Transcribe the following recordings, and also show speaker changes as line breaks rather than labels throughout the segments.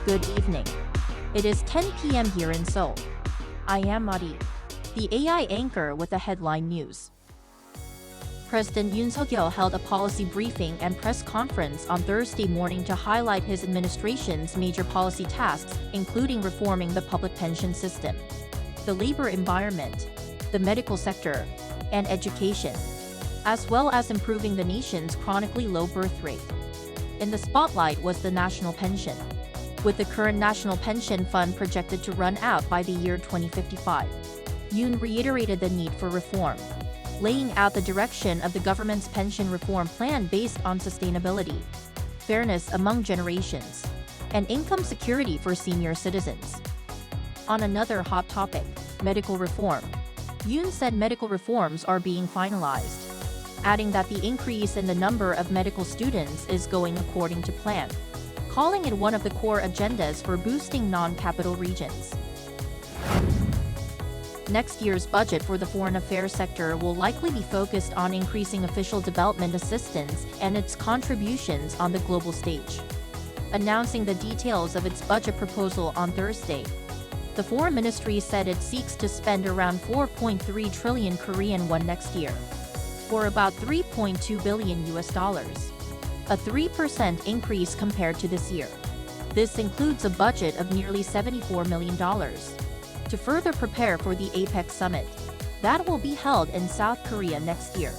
Good evening. It is 10 p.m. here in Seoul. I am Mari, the AI anchor with the headline news. President Yoon held a policy briefing and press conference on Thursday morning to highlight his administration's major policy tasks, including reforming the public pension system, the labor environment, the medical sector, and education, as well as improving the nation's chronically low birth rate. In the spotlight was the national pension, with the current national pension fund projected to run out by the year 2055. Yoon reiterated the need for reform, laying out the direction of the government's pension reform plan based on sustainability, fairness among generations, and income security for senior citizens. On another hot topic, medical reform, Yoon said medical reforms are being finalized, adding that the increase in the number of medical students is going according to plan, calling it one of the core agendas for boosting non-capital regions. Next year's budget for the foreign affairs sector will likely be focused on increasing official development assistance and its contributions on the global stage. Announcing the details of its budget proposal on Thursday, the Foreign Ministry said it seeks to spend around 4.3 trillion Korean won next year, or about $3.2 billion, a 3% increase compared to this year. This includes a budget of nearly $74 million. To further prepare for the APEC Summit, that will be held in South Korea next year.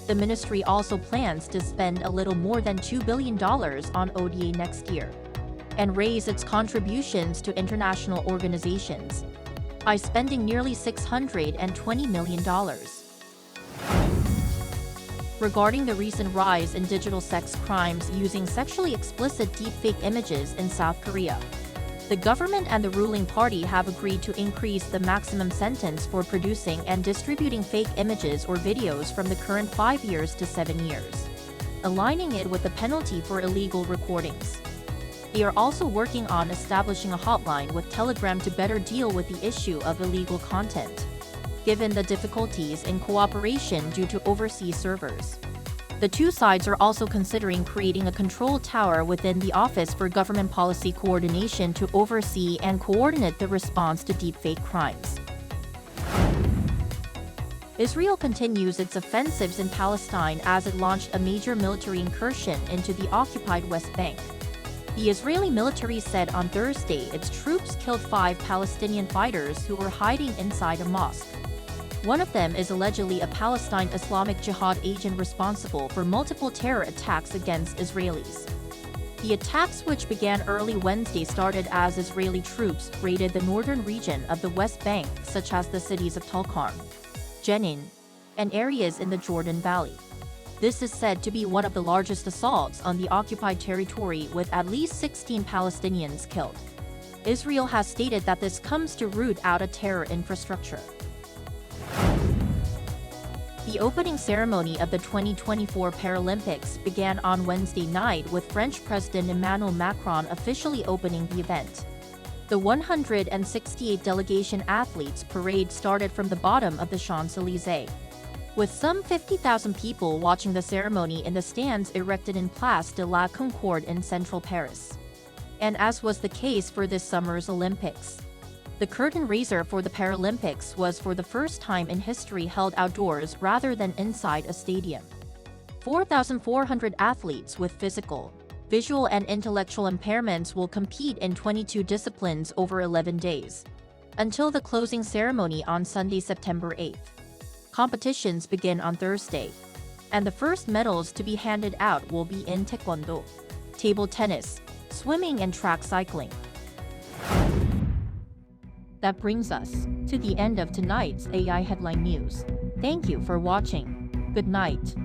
The ministry also plans to spend a little more than $2 billion on ODA next year, and raise its contributions to international organizations by spending nearly $620 million. Regarding the recent rise in digital sex crimes using sexually explicit deepfake images in South Korea, the government and the ruling party have agreed to increase the maximum sentence for producing and distributing fake images or videos from the current 5 years to 7 years, aligning it with the penalty for illegal recordings. They are also working on establishing a hotline with Telegram to better deal with the issue of illegal content, given the difficulties in cooperation due to overseas servers. The two sides are also considering creating a control tower within the Office for Government Policy Coordination to oversee and coordinate the response to deepfake crimes. Israel continues its offensives in Palestine as it launched a major military incursion into the occupied West Bank. The Israeli military said on Thursday its troops killed 5 Palestinian fighters who were hiding inside a mosque. One of them is allegedly a Palestine Islamic Jihad agent responsible for multiple terror attacks against Israelis. The attacks, which began early Wednesday, started as Israeli troops raided the northern region of the West Bank, such as the cities of Tulkarm, Jenin, and areas in the Jordan Valley. This is said to be one of the largest assaults on the occupied territory, with at least 16 Palestinians killed. Israel has stated that this comes to root out a terror infrastructure. The opening ceremony of the 2024 Paralympics began on Wednesday night with French President Emmanuel Macron officially opening the event. The 168 delegation athletes parade started from the bottom of the Champs-Élysées, with some 50,000 people watching the ceremony in the stands erected in Place de la Concorde in central Paris. And as was the case for this summer's Olympics, the curtain raiser for the Paralympics was for the first time in history held outdoors rather than inside a stadium. 4,400 athletes with physical, visual and intellectual impairments will compete in 22 disciplines over 11 days, until the closing ceremony on Sunday, September 8th. Competitions begin on Thursday, and the first medals to be handed out will be in taekwondo, table tennis, swimming and track cycling. That brings us to the end of tonight's AI Headline News. Thank you for watching. Good night.